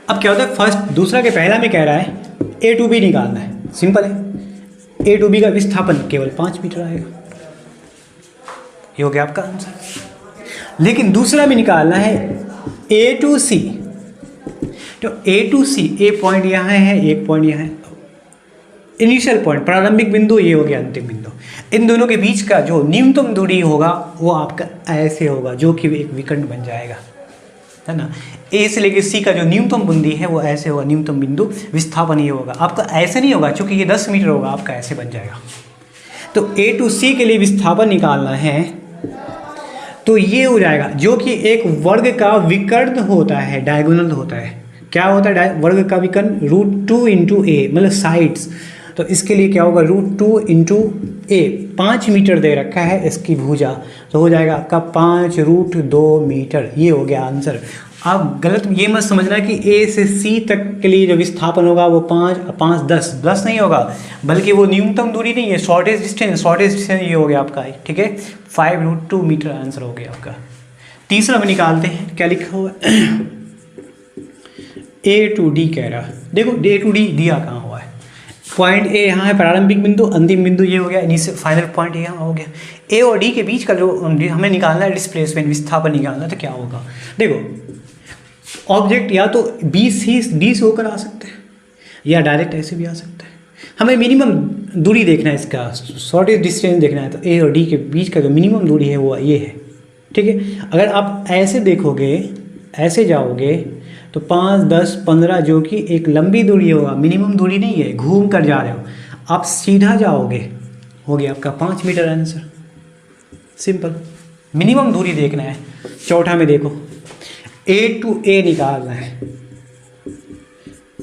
अब क्या होता है, फर्स्ट दूसरा के पहला में कह रहा है A to B निकालना है, सिंपल है। A to B का विस्थापन केवल 5 मीटर आएगा, ये हो गया आपका आंसर। लेकिन दूसरा में निकालना है A to C। तो A to C, A point यहाँ है, एक पॉइंट यहाँ है, इनिशियल पॉइंट, प्रारंभिक बिंदु, ये हो गया अंतिम बिंदु। इन दोनों के बीच का जो न्यूनतम दूरी होगा वो आपका ऐसे होगा, जो कि एक विकर्ण बन जाएगा, है ना। ए से लेकर सी का जो न्यूनतम बिंदु है वो ऐसे होगा, न्यूनतम बिंदु, विस्थापन ये होगा। आपका ऐसे नहीं होगा, क्योंकि ये 10 मीटर होगा, आपका ऐसे बन जाएगा। तो A to C के लिए विस्थापन निकालना है, तो तो ये हो जाएगा, जो कि एक वर्ग का विकर्ण होता है, डायगोनल होता है। क्या होता है वर्ग का विकर्ण? √2 इंटू ए, मतलब साइड्स। तो इसके लिए क्या होगा? √2 इंटू ए, 5 मीटर दे रखा है इसकी भुजा, तो हो जाएगा आपका 5√2 मीटर। ये हो गया आंसर। आप गलत ये मत समझना कि ए से सी तक के लिए जो विस्थापन होगा वो 5 10 नहीं होगा, बल्कि वो न्यूनतम दूरी नहीं है, शॉर्टेज डिस्टेंस ये हो गया आपका, ठीक है। 5√2 मीटर आंसर हो गया आपका। तीसरा में निकालते हैं, क्या लिखा हुआ है? A to D कह रहा है। देखो A to D दिया कहाँ हुआ है? पॉइंट ए यहाँ है, प्रारंभिक बिंदु, अंतिम बिंदु ये हो गया, इनिशियल फाइनल पॉइंट यहाँ हो गया। ए और डी के बीच का जो हमें निकालना है डिस्प्लेसमेंट, विस्थापन निकालना है, तो क्या होगा? देखो ऑब्जेक्ट या तो डी से होकर आ सकता है या डायरेक्ट ऐसे भी आ सकता है। हमें मिनिमम दूरी देखना है, इसका शॉर्टेज डिस्टेंस देखना है, तो ए और डी के बीच का जो मिनिमम दूरी है वो ये है, ठीक है। अगर आप ऐसे देखोगे, ऐसे जाओगे तो 5 10 15 जो कि एक लंबी दूरी होगा, मिनिमम दूरी नहीं है, घूम कर जा रहे हो। आप सीधा जाओगे, हो गया आपका 5 मीटर आंसर, सिंपल। मिनिमम दूरी देखना है। चौथा में देखो, A to A निकालना है।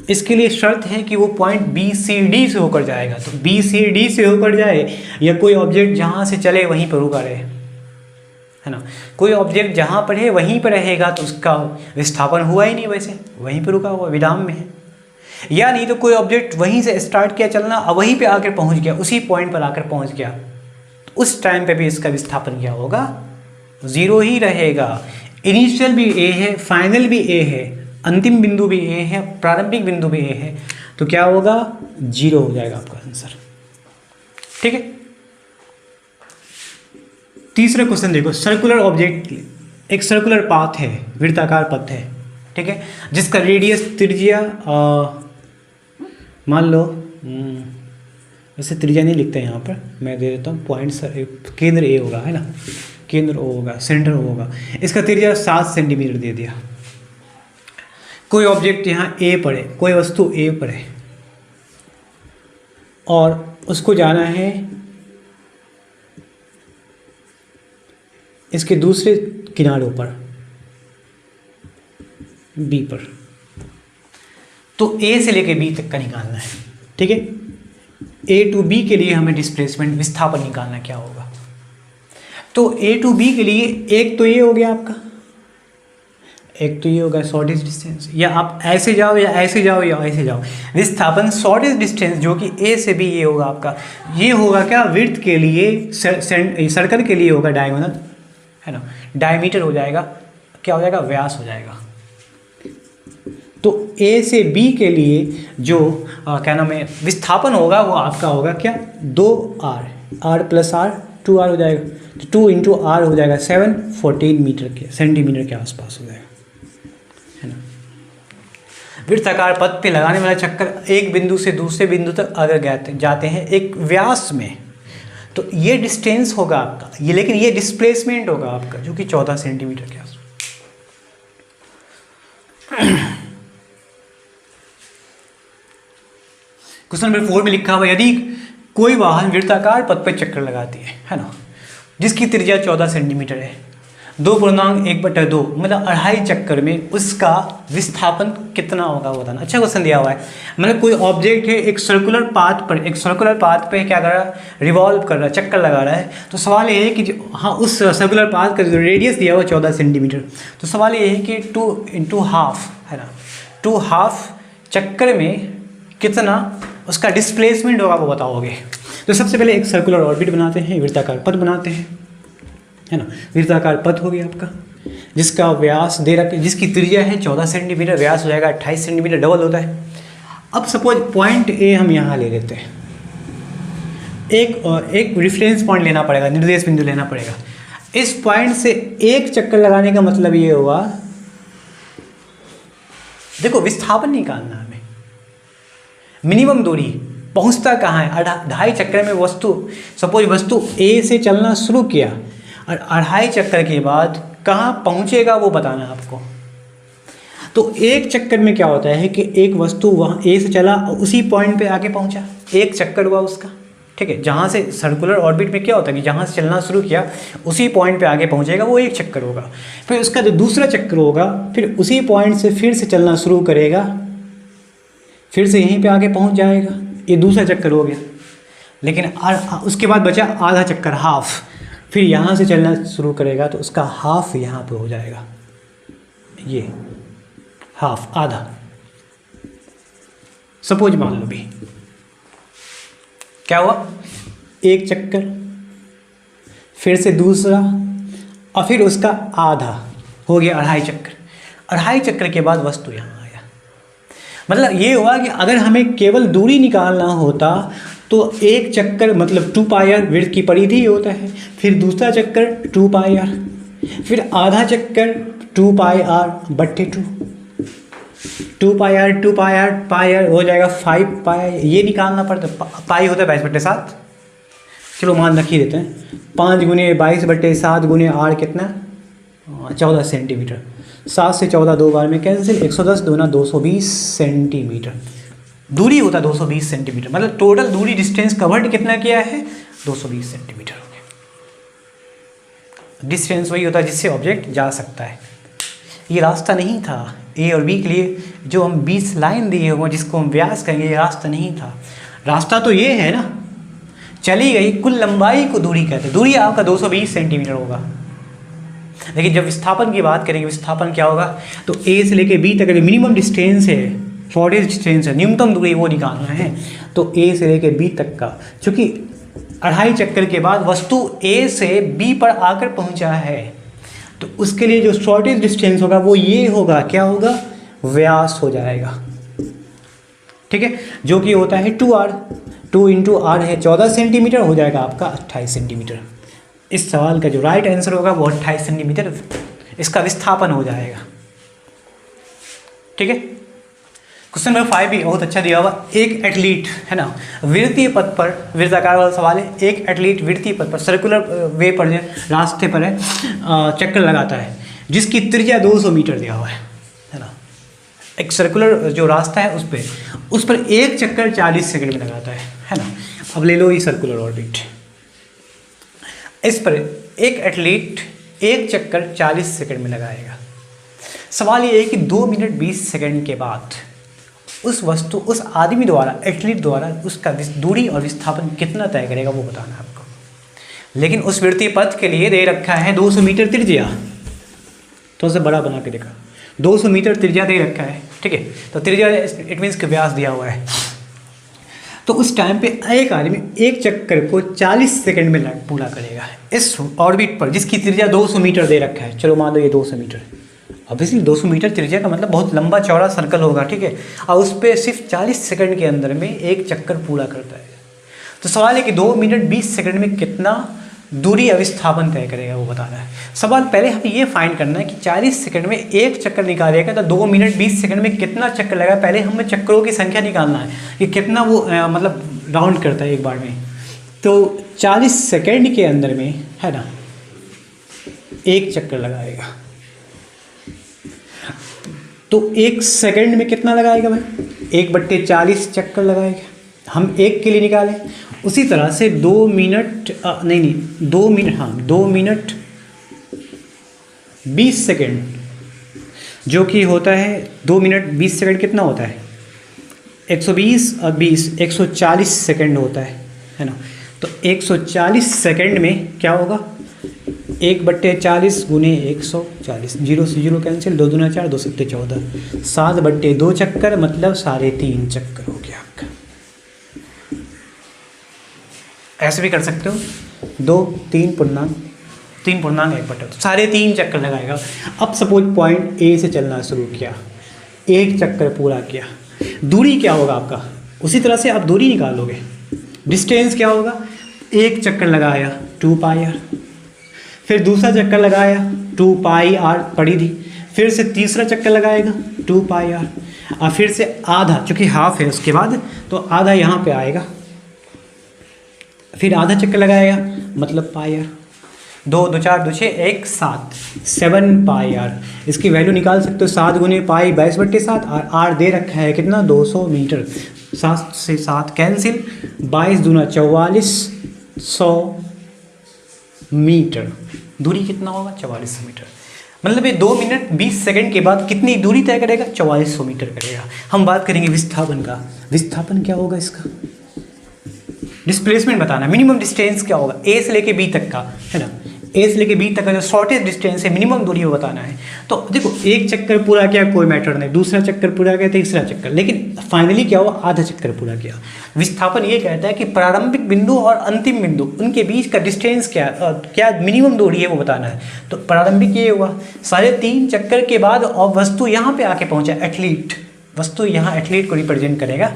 इसके लिए शर्त है कि वो पॉइंट BCD से होकर जाएगा, तो BCD से होकर जाए या कोई ऑब्जेक्ट जहाँ से चले वहीं पर रुका रहे, है ना। कोई ऑब्जेक्ट जहाँ पर है वहीं पर रहेगा तो उसका विस्थापन हुआ ही नहीं, वैसे वहीं पर रुका हुआ, विराम में है। या नहीं तो कोई ऑब्जेक्ट वहीं से स्टार्ट किया चलना, अब वहीं पे आकर पहुँच गया, उसी पॉइंट पर आकर पहुँच गया, तो उस टाइम पे भी इसका विस्थापन क्या होगा? 0 ही रहेगा। इनिशियल भी ए है, फाइनल भी ए है, अंतिम बिंदु भी ए है, प्रारंभिक बिंदु भी ए है, तो क्या होगा? 0 हो जाएगा आपका आंसर, ठीक है। तीसरा क्वेश्चन देखो, सर्कुलर ऑब्जेक्ट, एक सर्कुलर पाथ है, वृत्ताकार पथ है, ठीक है, जिसका रेडियस त्रिज्या मान लो, वैसे त्रिज्या नहीं लिखते हैं यहाँ पर, मैं दे देता हूँ पॉइंट, केंद्र ए होगा, है ना, केंद्र ओ होगा, सेंटर ओ होगा, इसका त्रिज्या 7 सेंटीमीटर दे दिया। कोई ऑब्जेक्ट यहाँ ए पर है, कोई वस्तु ए पर है और उसको जाना है इसके दूसरे किनारों पर, बी पर, तो ए से लेके बी तक का निकालना है, ठीक है। ए टू बी के लिए हमें डिस्प्लेसमेंट, विस्थापन निकालना क्या होगा? तो ए टू बी के लिए एक तो ये हो गया आपका, एक तो ये होगा शॉर्टेज डिस्टेंस, या आप ऐसे जाओ या ऐसे जाओ या ऐसे जाओ, विस्थापन शॉर्टेज डिस्टेंस जो कि ए से बी ये होगा आपका, ये होगा क्या? वृत्त के लिए, सर्कल के लिए होगा डायगोनल, है ना, डायमीटर हो जाएगा, क्या हो जाएगा? व्यास हो जाएगा। तो ए से बी के लिए जो क्या नाम है विस्थापन होगा वो आपका होगा क्या? 2r, r plus r 2r हो जाएगा, तो 2 इंटू आर हो जाएगा 7, 14 मीटर के सेंटीमीटर के आसपास हो जाएगा, है ना। वृत्ताकार पथ पे लगाने वाला चक्कर एक बिंदु से दूसरे बिंदु तक अगर जाते हैं एक व्यास में, तो ये डिस्टेंस होगा आपका, ये, लेकिन ये डिस्प्लेसमेंट होगा आपका जो कि 14 सेंटीमीटर के आसपास। क्वेश्चन नंबर 4 में लिखा हुआ, यदि कोई वाहन वृत्ताकार पथ पर चक्कर लगाती है ना, जिसकी त्रिज्या 14 सेंटीमीटर है, 2.1/2 मतलब 2.5 चक्कर में उसका विस्थापन कितना होगा वो बताना। अच्छा क्वेश्चन दिया हुआ है, मतलब कोई ऑब्जेक्ट है एक सर्कुलर पाथ पे क्या कर रहा है? रिवॉल्व कर रहा है, चक्कर लगा रहा है। तो सवाल ये है कि हाँ, उस सर्कुलर पाथ का जो रेडियस दिया हुआ 14 सेंटीमीटर, तो सवाल ये है कि 2 इंटू हाफ, है ना, 2 हाफ चक्कर में कितना उसका डिस्प्लेसमेंट होगा वो बताओगे। तो सबसे पहले एक सर्कुलर ऑर्बिट बनाते हैं, वृत्ताकार पथ बनाते हैं, है ना। वृत्ताकार पथ हो गया आपका, जिसका व्यास दे रखा, जिसकी त्रिज्या है 14 सेंटीमीटर, व्यास हो जाएगा 28 सेंटीमीटर, डबल होता है। अब सपोज पॉइंट ए हम यहाँ ले लेते हैं, एक रेफरेंस पॉइंट लेना पड़ेगा, निर्देश बिंदु लेना पड़ेगा। इस पॉइंट से एक चक्कर लगाने का मतलब ये होगा, देखो विस्थापन निकालना हमें, मिनिमम दूरी, पहुंचता कहाँ है? 2.5 चक्कर में वस्तु, सपोज वस्तु ए से चलना शुरू किया और 2.5 चक्कर के बाद कहाँ पहुंचेगा वो बताना है आपको। तो एक चक्कर में क्या होता है कि एक वस्तु वहाँ ए से चला और उसी पॉइंट पे आके पहुंचा, एक चक्कर हुआ उसका, ठीक है। जहाँ से सर्कुलर ऑर्बिट में क्या होता है कि जहाँ से चलना शुरू किया उसी पॉइंट पे आगे पहुँचेगा, वो एक चक्कर होगा। फिर उसका जो दूसरा चक्कर होगा फिर उसी पॉइंट से फिर से चलना शुरू करेगा, फिर से यहीं पे आगे पहुँच जाएगा, ये दूसरा चक्कर हो गया। लेकिन उसके बाद बचा आधा चक्कर, हाफ। फिर यहाँ से चलना शुरू करेगा तो उसका हाफ यहाँ पे हो जाएगा, ये हाफ, आधा। सपोज मान लो भी क्या हुआ, एक चक्कर, फिर से दूसरा, और फिर उसका आधा हो गया, अढ़ाई चक्कर। अढ़ाई चक्कर के बाद वस्तु यहाँ आया। मतलब ये हुआ कि अगर हमें केवल दूरी निकालना होता तो एक चक्कर मतलब 2 पाई आर विड्थ की परिधि होता है, फिर दूसरा चक्कर 2 पाई आर, फिर आधा चक्कर 2 पाई आर बट्टे 2 pi r 2 pi r pi r हो जाएगा 5 पाई। ये निकालना पड़ता, पाई होता है 22/7, चलो मान रख ही देते हैं। 5 गुने 22/7 गुने आर कितना, 14 सेंटीमीटर। 7 से 14 दो बार में कैंसिल, 110 दूना 220 सेंटीमीटर दूरी होता है, 220 सेंटीमीटर। मतलब टोटल दूरी डिस्टेंस कवर्ड कितना किया है, 220 सेंटीमीटर हो गया। डिस्टेंस वही होता है जिससे ऑब्जेक्ट जा सकता है। ये रास्ता नहीं था ए और बी के लिए, जो हम 20 लाइन दिए हुए जिसको हम व्यास कहेंगे, ये रास्ता नहीं था। रास्ता तो ये है ना, चली गई कुल लंबाई को दूरी कहते हैं। दूरी आपका 220 सेंटीमीटर होगा। लेकिन जब विस्थापन की बात करेंगे, विस्थापन क्या होगा, तो ए से लेके बी तक मिनिमम डिस्टेंस है, शॉर्टेज डिस्टेंस है, न्यूनतम दूरी वो निकालना है। तो ए से लेके बी तक का, चूँकि अढ़ाई चक्कर के बाद वस्तु ए से बी पर आकर पहुंचा है, तो उसके लिए जो शॉर्टेज डिस्टेंस होगा वो ये होगा, क्या होगा, व्यास हो जाएगा। ठीक है, जो कि होता है 2r, 2 × r है 14 सेंटीमीटर, हो जाएगा आपका 28 सेंटीमीटर। इस सवाल का जो राइट आंसर होगा वो 28 सेंटीमीटर इसका विस्थापन हो जाएगा। ठीक है, क्वेश्चन नंबर 5 भी बहुत अच्छा दिया हुआ। एक एथलीट है ना, वृत्तीय पथ पर, वृत्ताकार वाला सवाल है, एक एथलीट वृत्तीय पथ पर, सर्कुलर वे पर, रास्ते पर है, चक्कर लगाता है, जिसकी त्रिज्या 200 मीटर दिया हुआ है ना। एक सर्कुलर जो रास्ता है उस पर एक चक्कर 40 सेकंड में लगाता है ना। अब ले लो ये सर्कुलर ऑर्बिट, इस पर एक एथलीट एक चक्कर 40 सेकंड में लगाएगा। सवाल ये है कि 2 मिनट 20 सेकंड के बाद उस वस्तु, उस आदमी द्वारा, एथलीट द्वारा उसका दूरी और विस्थापन कितना तय करेगा वो बताना है आपको। लेकिन उस वृत्तीय पथ के लिए दे रखा है 200 मीटर त्रिज्या, तो उसे बड़ा बना के देखा, 200 मीटर त्रिज्या दे रखा है। ठीक है, तो त्रिज्या इट मीन्स कि व्यास दिया हुआ है। तो उस टाइम पे एक आदमी एक चक्कर को 40 सेकंड में पूरा करेगा इस ऑर्बिट पर, जिसकी त्रिज्या 200 मीटर दे रखा है। चलो मान लो ये 200 मीटर, ऑब्वियसली 200 मीटर त्रिज्या का मतलब बहुत लंबा चौड़ा सर्कल होगा। ठीक है, और उस पर सिर्फ 40 सेकंड के अंदर में एक चक्कर पूरा करता है। तो सवाल है कि 2 मिनट 20 सेकंड में कितना दूरी अविस्थापन तय करेगा वो बताना है। सवाल पहले हमें ये फाइंड करना है कि 40 सेकंड में एक चक्कर निकालेगा तो 2 मिनट 20 सेकंड में कितना चक्कर लगा। पहले हमें चक्करों की संख्या निकालना है कि कितना वो मतलब राउंड करता है एक बार में। तो 40 सेकंड के अंदर में है ना एक चक्कर लगाएगा, तो एक सेकंड में कितना लगाएगा भाई, 1/40 चक्कर लगाएगा। हम एक के लिए निकालें, उसी तरह से 2 मिनट 2 मिनट, हाँ 2 मिनट 20 सेकंड, जो कि होता है 2 मिनट 20 सेकंड कितना होता है, 120 और 20 140 सेकंड होता है ना। तो 140 सेकंड में क्या होगा, 1/40 गुने 140, 0 से 0 कैंसिल, 2 दूना 4, 2 सत्ते 14, 7/2 चक्कर मतलब 3.5 चक्कर हो गया आपका। ऐसे भी कर सकते हो, 2 3 पूर्णांक 1/2, 3.5 चक्कर लगाएगा। अब सपोज पॉइंट ए से चलना शुरू किया, एक चक्कर पूरा किया, दूरी क्या होगा आपका, उसी तरह से आप दूरी निकालोगे। डिस्टेंस क्या होगा, एक चक्कर लगाया 2 पाई आर, फिर दूसरा चक्कर लगाया 2 पाई आर परिधि, फिर से तीसरा चक्कर लगाएगा 2 पाई आर, और फिर से आधा, चूँकि हाफ है उसके बाद तो आधा यहाँ पे आएगा, फिर आधा चक्कर लगाएगा मतलब पाई आर, 2 2 4 2 6 1 7 पाई आर। इसकी वैल्यू निकाल सकते हो, 7 गुने पाई 22/7, और आर दे रखा है कितना 200 मीटर। 7 से 7 कैंसिल, 22 दूना 44, 100 मीटर। दूरी कितना होगा? 4400 मीटर। मतलब ये 2 मिनट 20 सेकंड के बाद कितनी दूरी तय करेगा? 4400 मीटर करेगा। हम बात करेंगे विस्थापन का। विस्थापन क्या होगा इसका? डिस्प्लेसमेंट बताना, मिनिमम डिस्टेंस क्या होगा ए से लेके बी तक का, है ना। ए से लेके बी तक का जो शॉर्टेस्ट डिस्टेंस है, मिनिमम दूरी वो बताना है। तो देखो, एक चक्कर पूरा किया कोई मैटर नहीं, दूसरा चक्कर पूरा किया, तीसरा चक्कर, लेकिन फाइनली क्या हुआ? आधा चक्कर पूरा किया। विस्थापन ये कहता है कि प्रारंभिक बिंदु और अंतिम बिंदु उनके बीच का डिस्टेंस क्या मिनिमम दूरी है वो बताना है। तो प्रारंभिक ये हुआ 3.5 चक्कर के बाद, और वस्तु यहाँ पे आके पहुँचा एथलीट, वस्तु यहाँ एथलीट को रिप्रेजेंट करेगा।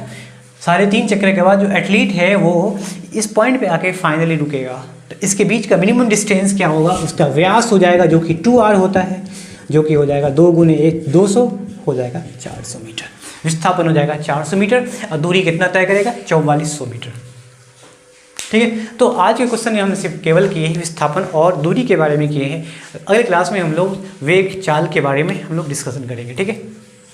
3.5 चक्कर के बाद जो एथलीट है वो इस पॉइंट पे आके फाइनली रुकेगा। तो इसके बीच का मिनिमम डिस्टेंस क्या होगा? उसका व्यास हो जाएगा, जो कि 2r होता है, जो कि हो जाएगा 2 × 1 200, हो जाएगा 400 मीटर। विस्थापन हो जाएगा 400 मीटर, और दूरी कितना तय करेगा? 4400 मीटर। ठीक है, तो आज के क्वेश्चन हमने सिर्फ केवल किए हैं विस्थापन और दूरी के बारे में किए हैं। अगले क्लास में हम लोग वेग चाल के बारे में हम लोग डिस्कशन करेंगे। ठीक है।